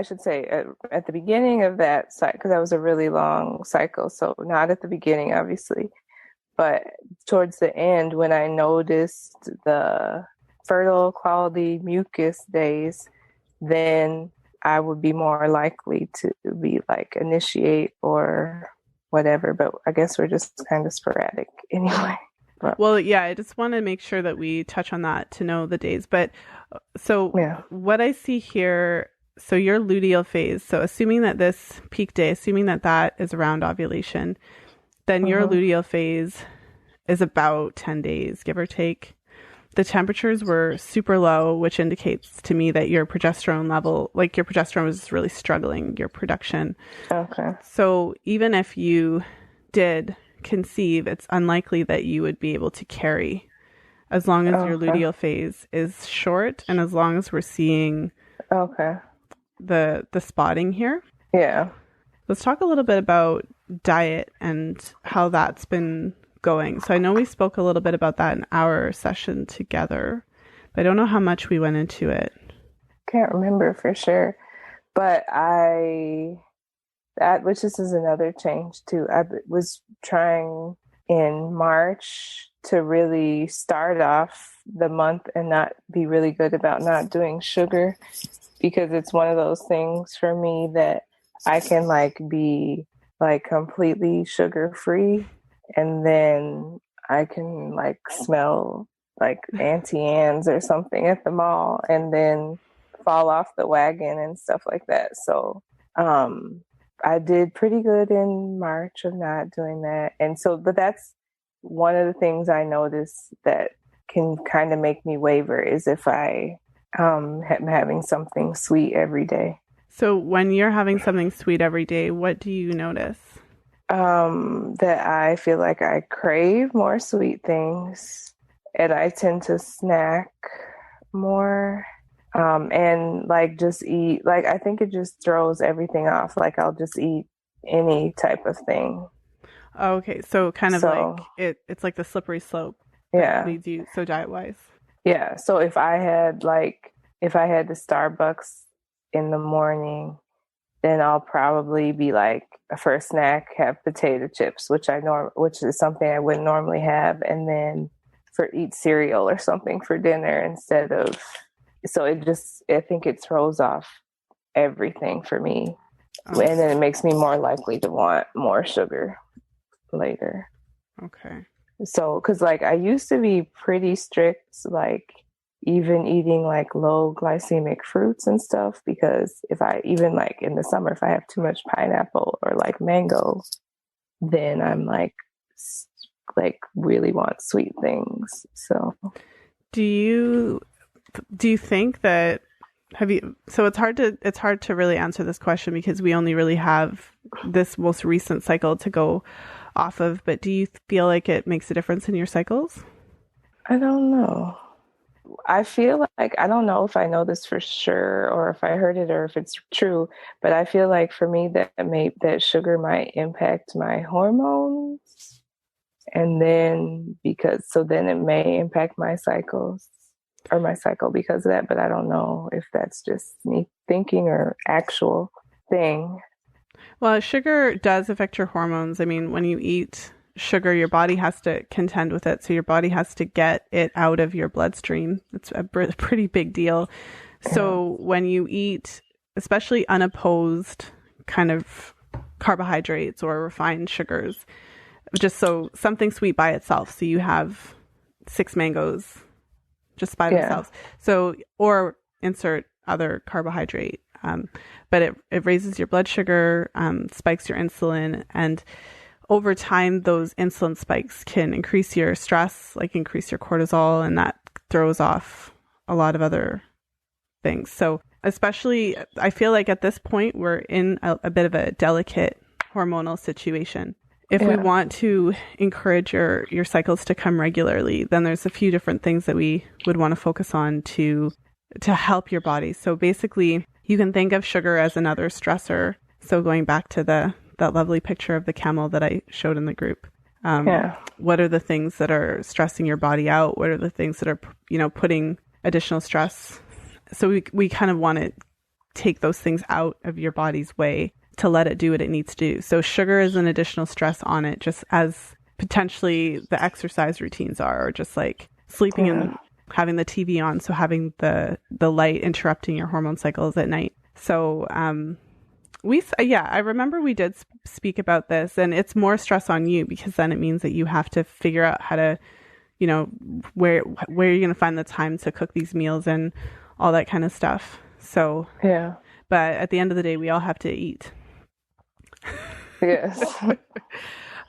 should say at the beginning of that cycle, because that was a really long cycle. So not at the beginning, obviously, but towards the end when I noticed the fertile quality mucus days, then I would be more likely to be like initiate or whatever. But I guess we're just kind of sporadic anyway. Well, yeah, I just want to make sure that we touch on that to know the days. But so what I see here, so your luteal phase, so assuming that this peak day, assuming that is around ovulation, then your luteal phase is about 10 days, give or take. The temperatures were super low, which indicates to me that your progesterone level, like your progesterone was really struggling, your production. Okay. So even if you did conceive, it's unlikely that you would be able to carry as long as your luteal phase is short and as long as we're seeing the spotting here. Yeah. Let's talk a little bit about diet and how that's been going. So I know we spoke a little bit about that in our session together, but I don't know how much we went into it. Can't remember for sure, but which this is another change too. I was trying in March to really start off the month and not be really good about not doing sugar, because it's one of those things for me that I can be completely sugar free, and then I can smell like Auntie Anne's or something at the mall and then fall off the wagon and stuff like that. So I did pretty good in March of not doing that. And so, but that's one of the things I noticed that can kind of make me waver is if I am having something sweet every day. So when you're having something sweet every day, what do you notice? That I feel like I crave more sweet things and I tend to snack more. And just eat, I think it just throws everything off. I'll just eat any type of thing. Oh, okay. So kind of it's like the slippery slope that leads you, so diet wise. Yeah. So if I had the Starbucks in the morning, then I'll probably be for a snack, have potato chips, which is something I wouldn't normally have. And then eat cereal or something for dinner instead of, so I think it throws off everything for me. Oh. And then it makes me more likely to want more sugar later. Okay. So, cause I used to be pretty strict, even eating low glycemic fruits and stuff, because if I even in the summer, if I have too much pineapple or mango, then I'm really want sweet things. So do you think that so it's hard to really answer this question because we only really have this most recent cycle to go off of, but do you feel like it makes a difference in your cycles? I don't know. I feel I don't know if I know this for sure or if I heard it or if it's true, but I feel for me that sugar might impact my hormones, and then then it may impact my cycles or my cycle because of that, but I don't know if that's just me thinking or actual thing. Well, sugar does affect your hormones. I mean, when you eat sugar, your body has to contend with it. So your body has to get it out of your bloodstream. It's a pretty big deal. So when you eat, especially unopposed kind of carbohydrates or refined sugars, just so something sweet by itself. So you have 6 mangoes just by themselves. So, or insert other carbohydrate. But it raises your blood sugar, spikes your insulin, and over time, those insulin spikes can increase your stress, like increase your cortisol, and that throws off a lot of other things. So especially, I feel like at this point, we're in a bit of a delicate hormonal situation. If we want to encourage your cycles to come regularly, then there's a few different things that we would want to focus on to help your body. So basically, you can think of sugar as another stressor. So going back to that lovely picture of the camel that I showed in the group. What are the things that are stressing your body out? What are the things that are, putting additional stress? So we kind of want to take those things out of your body's way to let it do what it needs to do. So sugar is an additional stress on it, just as potentially the exercise routines are, or just like sleeping and having the TV on. So having the light interrupting your hormone cycles at night. So, I remember we did speak about this, and it's more stress on you because then it means that you have to figure out how to, where you're going to find the time to cook these meals and all that kind of stuff. So, but at the end of the day, we all have to eat. Yes.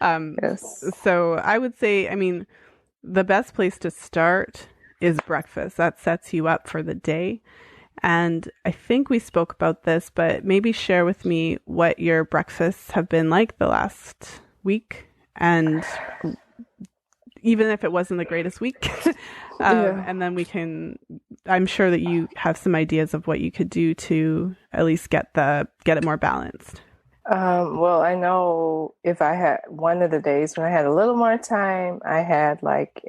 Yes. So I would say, the best place to start is breakfast. That sets you up for the day. And I think we spoke about this, but maybe share with me what your breakfasts have been like the last week. And even if it wasn't the greatest week, and then I'm sure that you have some ideas of what you could do to at least get it more balanced. Well, I know if I had one of the days when I had a little more time, I had like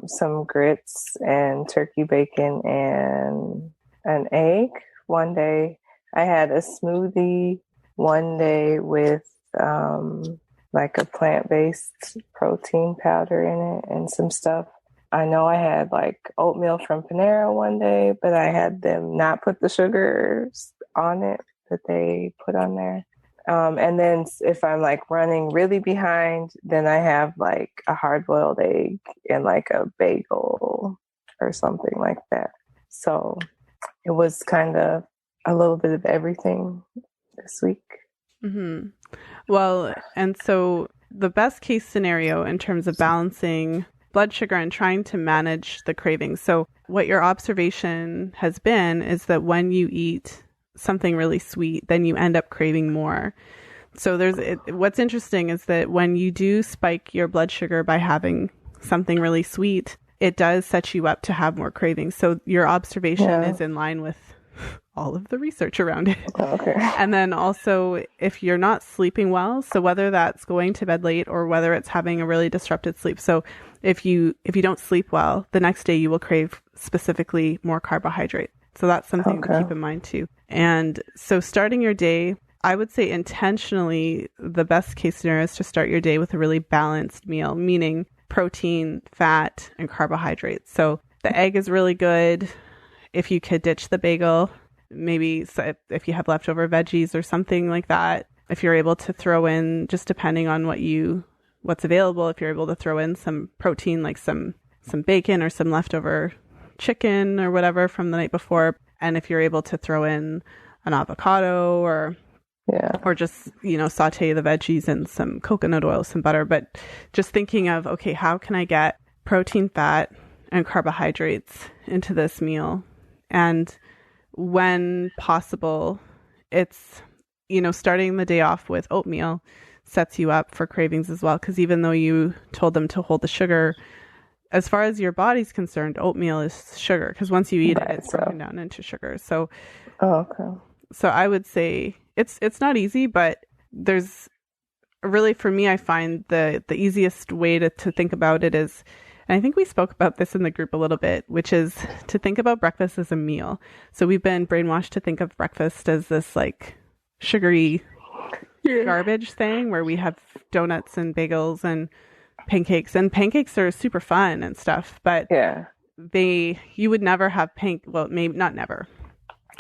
some grits and turkey bacon and an egg. One day I had a smoothie. One day with like a plant-based protein powder in it and some stuff. I know I had like oatmeal from Panera one day, but I had them not put the sugars on it that they put on there. And then if I'm like running really behind, then I have like a hard-boiled egg and like a bagel or something like that. So it was kind of a little bit of everything this week. Mm-hmm. Well, and so the best case scenario in terms of balancing blood sugar and trying to manage the cravings. So what your observation has been is that when you eat something really sweet, then you end up craving more. So what's interesting is that when you do spike your blood sugar by having something really sweet, it does set you up to have more cravings. So your observation is in line with all of the research around it. Okay. And then also if you're not sleeping well, so whether that's going to bed late or whether it's having a really disrupted sleep. So if you don't sleep well, the next day you will crave specifically more carbohydrate. So that's something to keep in mind too. And so starting your day, I would say intentionally, the best case scenario is to start your day with a really balanced meal, meaning protein, fat, and carbohydrates. So the egg is really good. If you could ditch the bagel, maybe if you have leftover veggies or something like that, if you're able to throw in, just depending on what's available, if you're able to throw in some protein, like some bacon or some leftover chicken or whatever from the night before. And if you're able to throw in an avocado or just, saute the veggies in some coconut oil, some butter, but just thinking of, okay, how can I get protein, fat, and carbohydrates into this meal? And when possible, it's, starting the day off with oatmeal sets you up for cravings as well. Because even though you told them to hold the sugar, as far as your body's concerned, oatmeal is sugar. Because once you eat it, it's broken down into sugar. So, So I would say it's not easy, but there's really, for me, I find the easiest way to think about it is, and I think we spoke about this in the group a little bit, which is to think about breakfast as a meal. So we've been brainwashed to think of breakfast as this like sugary garbage thing where we have donuts and bagels and pancakes. And pancakes are super fun and stuff, but you would never have well, maybe not never,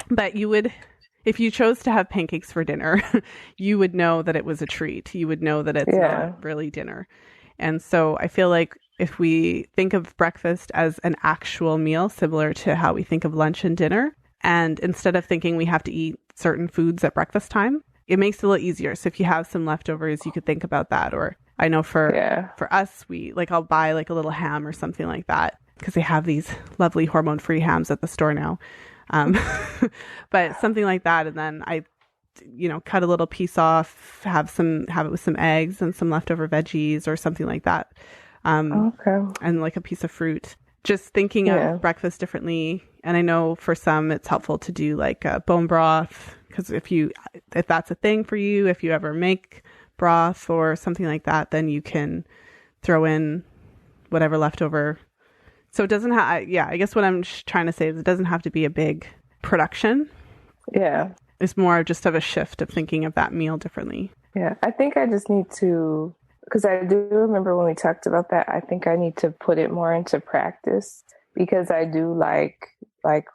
but you would, if you chose to have pancakes for dinner, you would know that it was a treat. You would know that it's not really dinner. And so I feel like if we think of breakfast as an actual meal, similar to how we think of lunch and dinner, and instead of thinking we have to eat certain foods at breakfast time, it makes it a little easier. So if you have some leftovers, you could think about that. Or I know for us, we like, I'll buy like a little ham or something like that because they have these lovely hormone-free hams at the store now. But something like that. And then I, cut a little piece off, have it with some eggs and some leftover veggies or something like that. And like a piece of fruit. Just thinking of breakfast differently. And I know for some, it's helpful to do like a bone broth, because if that's a thing for you, if you ever make broth or something like that, then you can throw in whatever leftover. So it doesn't have, I guess what I'm trying to say is it doesn't have to be a big production. Yeah. It's more just of a shift of thinking of that meal differently. Yeah. I think I just need to, because I do remember when we talked about that, I think I need to put it more into practice, because I do like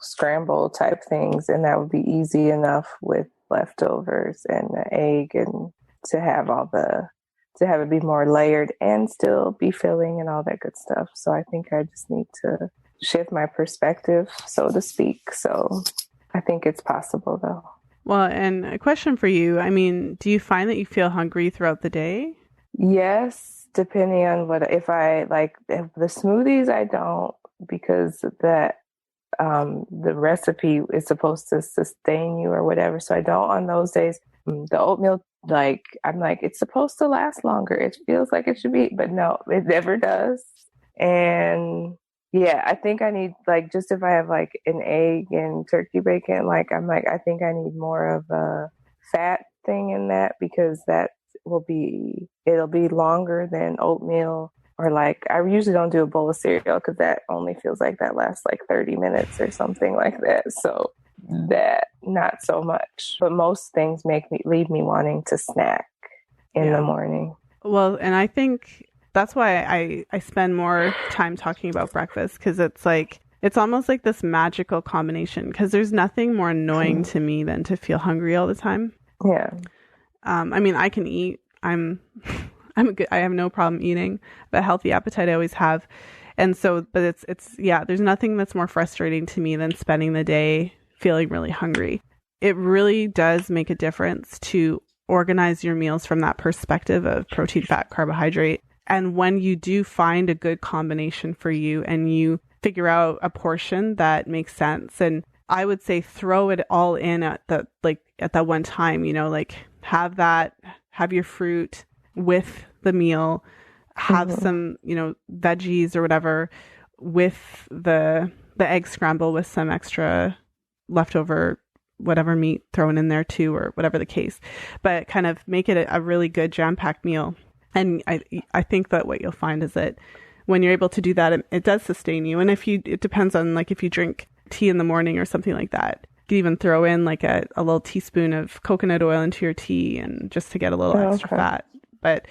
scramble type things, and that would be easy enough with leftovers and the egg, and to have it be more layered and still be filling and all that good stuff. So I think I just need to shift my perspective, so to speak. So I think it's possible though. Well, and a question for you. I mean, do you find that you feel hungry throughout the day? Yes, depending on if the smoothies, I don't, because that the recipe is supposed to sustain you or whatever. So I don't on those days. The oatmeal, I'm like, it's supposed to last longer. It feels like it should be, but no, it never does. And yeah, I think I need, just if I have like an egg and turkey bacon, I think I need more of a fat thing in that, because that it'll be longer than oatmeal. Or I usually don't do a bowl of cereal, because that only feels like that lasts 30 minutes or something like that. So that, not so much. But most things leave me wanting to snack in the morning. Well, and I think that's why I spend more time talking about breakfast, because it's almost like this magical combination, because there's nothing more annoying to me than to feel hungry all the time. Yeah. I mean, I can eat. I have no problem eating, but healthy appetite I always have. And so, but there's nothing that's more frustrating to me than spending the day feeling really hungry. It really does make a difference to organize your meals from that perspective of protein, fat, carbohydrate. And when you do find a good combination for you and you figure out a portion that makes sense, and I would say throw it all in at that one time, have your fruit with the meal, have some, veggies or whatever with the egg scramble with some extra leftover whatever meat thrown in there too, or whatever the case, but kind of make it a really good jam-packed meal. And I think that what you'll find is that when you're able to do that, it does sustain you. And it depends on if you drink tea in the morning or something like that, you can even throw in a little teaspoon of coconut oil into your tea, and just to get a little extra fat. But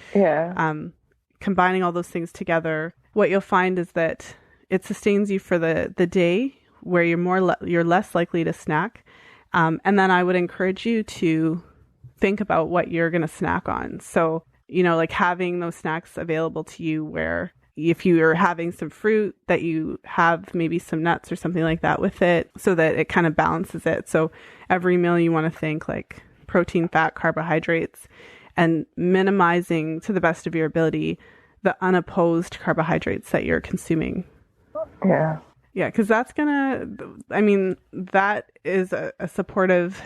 combining all those things together, what you'll find is that it sustains you for the day, where you're less likely to snack. And then I would encourage you to think about what you're going to snack on. So, having those snacks available to you, where if you are having some fruit, that you have maybe some nuts or something like that with it, so that it kind of balances it. So every meal you want to think protein, fat, carbohydrates, and minimizing to the best of your ability the unopposed carbohydrates that you're consuming. Yeah. Yeah, because that is a supportive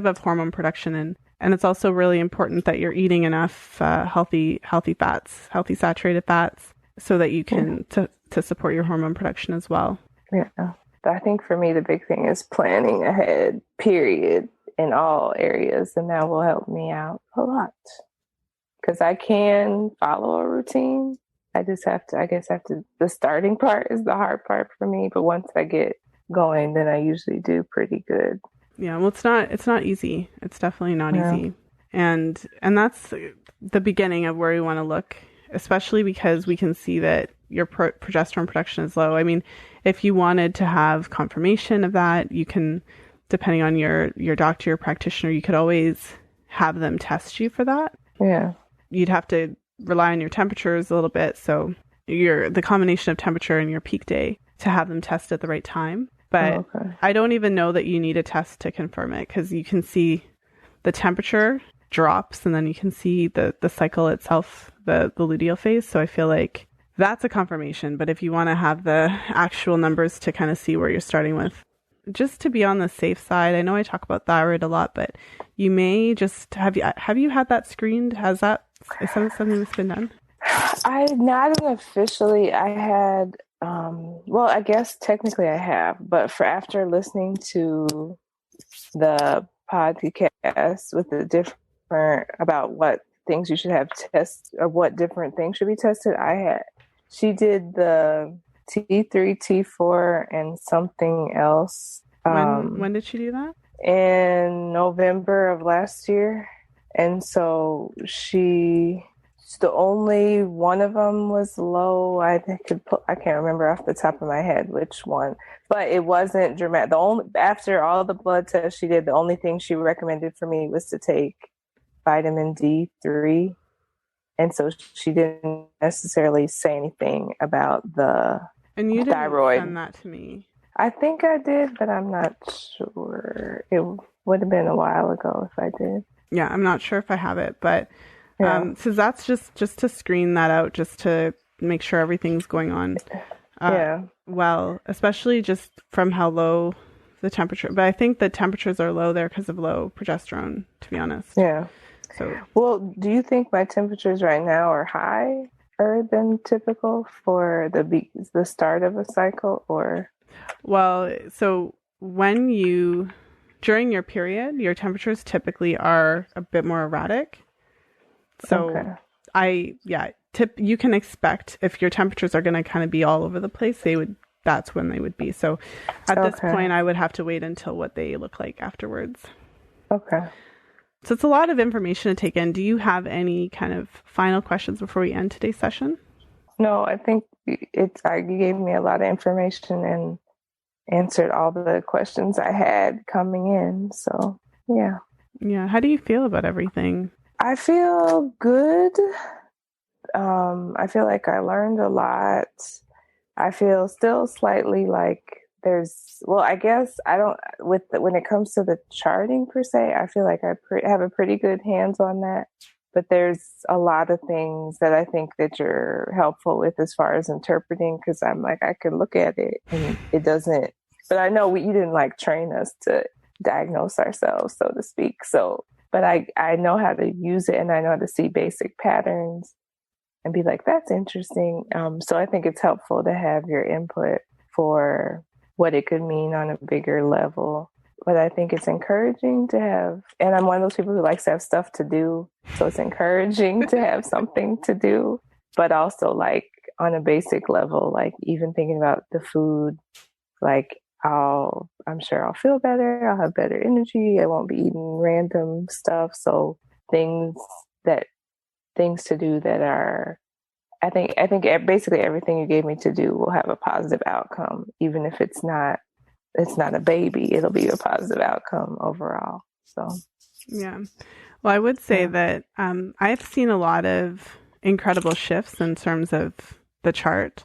of hormone production, and it's also really important that you're eating enough healthy fats, healthy saturated fats, so that you can to support your hormone production as well. Yeah, I think for me the big thing is planning ahead, period, in all areas, and that will help me out a lot, because I can follow a routine. I guess the starting part is the hard part for me, but once I get going, then I usually do pretty good. Yeah, well, it's not easy. It's definitely not easy. And that's the beginning of where we want to look, especially because we can see that your progesterone production is low. I mean, if you wanted to have confirmation of that, you can, depending on your doctor, your practitioner, you could always have them test you for that. Yeah. You'd have to rely on your temperatures a little bit. So the combination of temperature and your peak day to have them test at the right time. But I don't even know that you need a test to confirm it, because you can see the temperature drops, and then you can see the cycle itself, the luteal phase. So I feel like that's a confirmation. But if you want to have the actual numbers to kind of see where you're starting with, just to be on the safe side, I know I talk about thyroid a lot, but you may just have you had that screened? Is that something that's been done? I not officially. I had. Well, I guess technically I have, but for after listening to the podcast with the different about what things you should have tests or what different things should be tested, she did the T3, T4, and something else. When did she do that? In November of last year. And so the only one of them was low. I can't remember off the top of my head which one, but it wasn't dramatic. After all the blood tests she did, the only thing she recommended for me was to take vitamin D3. And so she didn't necessarily say anything about the and you thyroid. Didn't send that to me. I think I did, but I'm not sure. It would have been a while ago if I did. Yeah, I'm not sure if I have it, but so that's just to screen that out, just to make sure everything's going on well, especially just from how low the temperature. But I think the temperatures are low there because of low progesterone, to be honest. Yeah. So, well, do you think my temperatures right now are higher than typical for the start of a cycle, or? Well, so during your period, your temperatures typically are a bit more erratic. So you can expect if your temperatures are going to kind of be all over the place, that's when they would be. So at this point, I would have to wait until what they look like afterwards. Okay. So it's a lot of information to take in. Do you have any kind of final questions before we end today's session? No, I think you gave me a lot of information and answered all the questions I had coming in. So, yeah. Yeah. How do you feel about everything? I feel good. I feel like I learned a lot. I feel still slightly like I guess I don't, when it comes to the charting per se, I feel like I have a pretty good hands on that. But there's a lot of things that I think that you're helpful with as far as interpreting, because I'm like, I can look at it and it doesn't, but I know you didn't like train us to diagnose ourselves, so to speak. So, but I know how to use it, and I know how to see basic patterns and be like, that's interesting. So I think it's helpful to have your input for what it could mean on a bigger level. But I think it's encouraging to have, and I'm one of those people who likes to have stuff to do. So it's encouraging to have something to do, but also like on a basic level, like even thinking about the food, like I'm sure I'll feel better. I'll have better energy. I won't be eating random stuff. So things to do that are, I think basically everything you gave me to do will have a positive outcome, even if it's not a baby, it'll be a positive outcome overall. So, yeah. Well, I would say that I've seen a lot of incredible shifts in terms of the chart.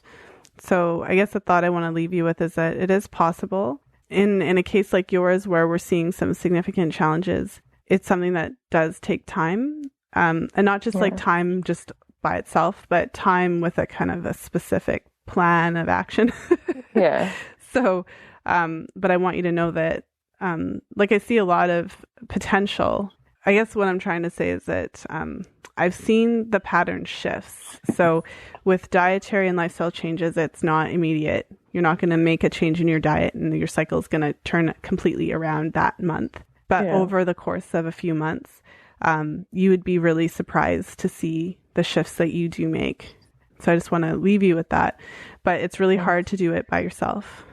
So I guess the thought I want to leave you with is that it is possible in a case like yours where we're seeing some significant challenges. It's something that does take time, and not just like time just by itself, but time with a kind of a specific plan of action. Yeah. So, but I want you to know that, like I see a lot of potential. I guess what I'm trying to say is that I've seen the pattern shifts. So with dietary and lifestyle changes, it's not immediate. You're not going to make a change in your diet and your cycle is going to turn completely around that month. But over the course of a few months, you would be really surprised to see the shifts that you do make. So I just want to leave you with that. But it's really hard to do it by yourself.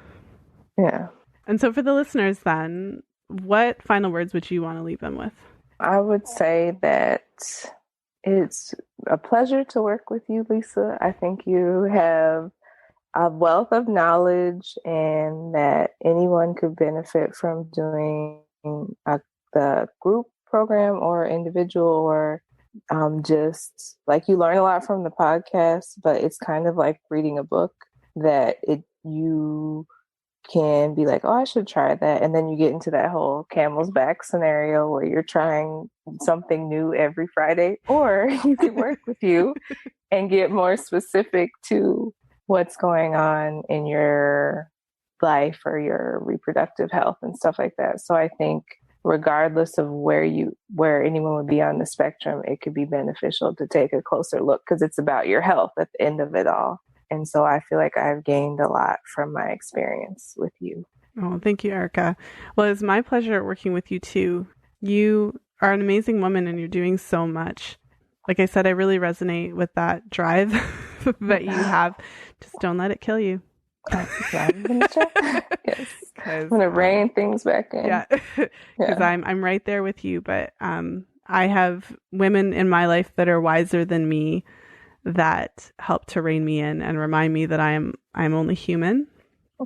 Yeah. And so for the listeners then, what final words would you want to leave them with? I would say that it's a pleasure to work with you, Lisa. I think you have a wealth of knowledge and that anyone could benefit from doing the group program or individual, or just like you learn a lot from the podcast, but it's kind of like reading a book that you can be like, oh, I should try that. And then you get into that whole camel's back scenario where you're trying something new every Friday, or you can work with you and get more specific to what's going on in your life or your reproductive health and stuff like that. So I think regardless of where anyone would be on the spectrum, it could be beneficial to take a closer look because it's about your health at the end of it all. And so I feel like I've gained a lot from my experience with you. Oh, thank you, Erica. Well, it's my pleasure working with you too. You are an amazing woman and you're doing so much. Like I said, I really resonate with that drive that you have. Just don't let it kill you. I'm going to rein things back in. Yeah, because I'm right there with you. But I have women in my life that are wiser than me that help to rein me in and remind me that I'm only human.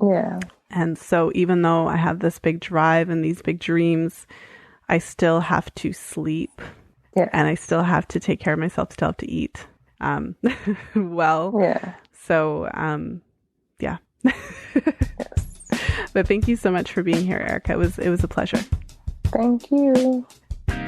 Yeah. And so even though I have this big drive and these big dreams, I still have to sleep. Yeah. And I still have to take care of myself, still have to eat well. Yeah. So, yeah. Yes. But thank you so much for being here, Erica. It was a pleasure. Thank you.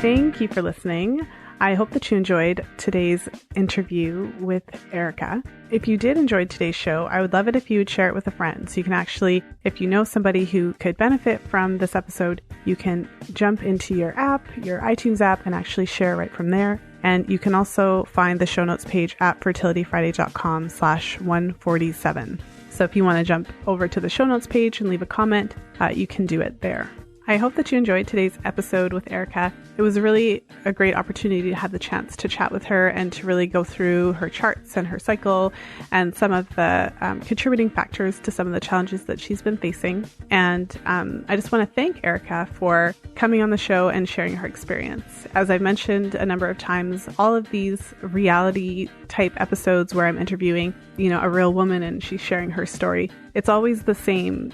Thank you for listening. I hope that you enjoyed today's interview with Erica. If you did enjoy today's show, I would love it if you would share it with a friend. So you can actually, if you know somebody who could benefit from this episode, you can jump into your app, your iTunes app, and actually share right from there. And you can also find the show notes page at fertilityfriday.com/147. So if you want to jump over to the show notes page and leave a comment, you can do it there. I hope that you enjoyed today's episode with Erica. It was really a great opportunity to have the chance to chat with her and to really go through her charts and her cycle and some of the contributing factors to some of the challenges that she's been facing. And I just want to thank Erica for coming on the show and sharing her experience. As I've mentioned a number of times, all of these reality type episodes where I'm interviewing, a real woman and she's sharing her story, it's always the same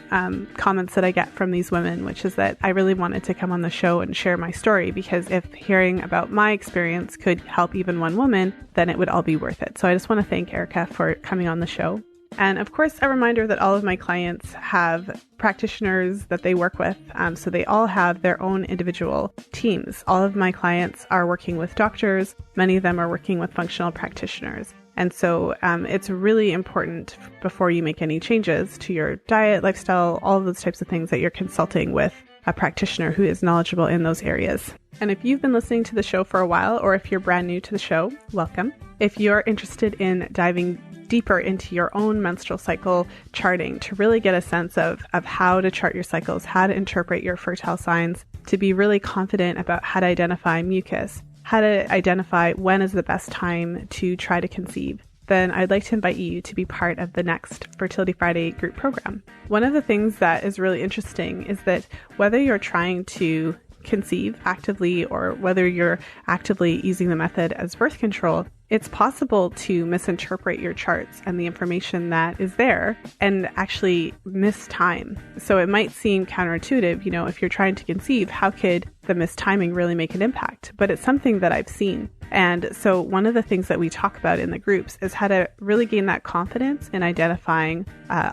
comments that I get from these women, which is that I really wanted to come on the show and share my story, because if hearing about my experience could help even one woman, then it would all be worth it. So I just want to thank Erica for coming on the show. And of course, a reminder that all of my clients have practitioners that they work with. So they all have their own individual teams. All of my clients are working with doctors. Many of them are working with functional practitioners. And so it's really important before you make any changes to your diet, lifestyle, all of those types of things, that you're consulting with a practitioner who is knowledgeable in those areas. And if you've been listening to the show for a while, or if you're brand new to the show, welcome. If you're interested in diving deeper into your own menstrual cycle charting to really get a sense of how to chart your cycles, how to interpret your fertile signs, to be really confident about how to identify mucus, how to identify when is the best time to try to conceive, then I'd like to invite you to be part of the next Fertility Friday group program. One of the things that is really interesting is that whether you're trying to conceive actively or whether you're actively using the method as birth control, it's possible to misinterpret your charts and the information that is there and actually miss time. So it might seem counterintuitive, if you're trying to conceive, how could the mistiming really make an impact? But it's something that I've seen. And so one of the things that we talk about in the groups is how to really gain that confidence in identifying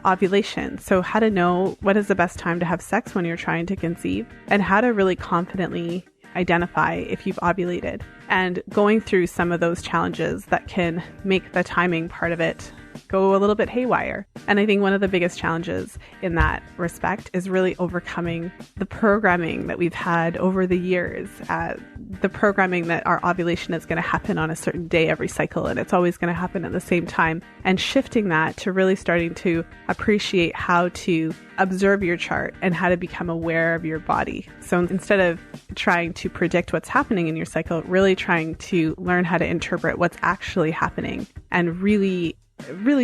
ovulation. So how to know what is the best time to have sex when you're trying to conceive, and how to really confidently identify if you've ovulated, and going through some of those challenges that can make the timing part of it go a little bit haywire. And I think one of the biggest challenges in that respect is really overcoming the programming that we've had over the years, the programming that our ovulation is going to happen on a certain day every cycle, and it's always going to happen at the same time, and shifting that to really starting to appreciate how to observe your chart and how to become aware of your body. So instead of trying to predict what's happening in your cycle, really trying to learn how to interpret what's actually happening and really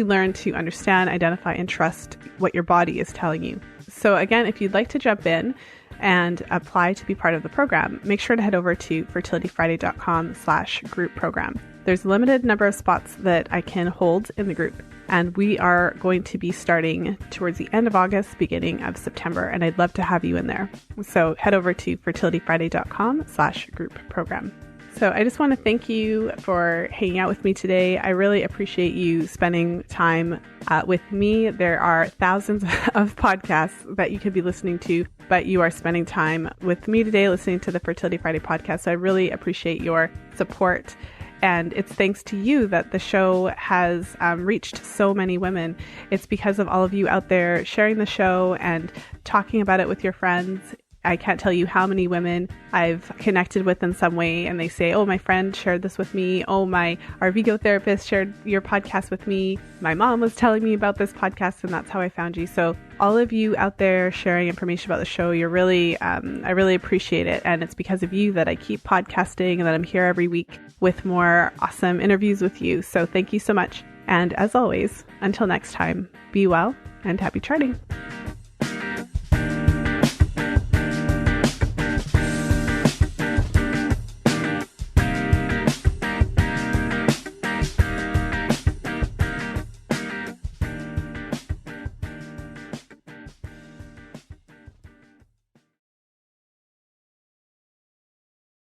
learn to understand, identify, and trust what your body is telling you. So again, if you'd like to jump in and apply to be part of the program, make sure to head over to fertilityfriday.com/group program. There's a limited number of spots that I can hold in the group, and we are going to be starting towards the end of August, beginning of September, and I'd love to have you in there. So head over to fertilityfriday.com/group program. So I just want to thank you for hanging out with me today. I really appreciate you spending time with me. There are thousands of podcasts that you could be listening to, but you are spending time with me today listening to the Fertility Friday podcast. So I really appreciate your support. And it's thanks to you that the show has reached so many women. It's because of all of you out there sharing the show and talking about it with your friends. I can't tell you how many women I've connected with in some way, and they say, oh, my friend shared this with me. Oh, my Vigo therapist shared your podcast with me. My mom was telling me about this podcast, and that's how I found you. So all of you out there sharing information about the show, you're really, I really appreciate it. And it's because of you that I keep podcasting and that I'm here every week with more awesome interviews with you. So thank you so much. And as always, until next time, be well and happy charting.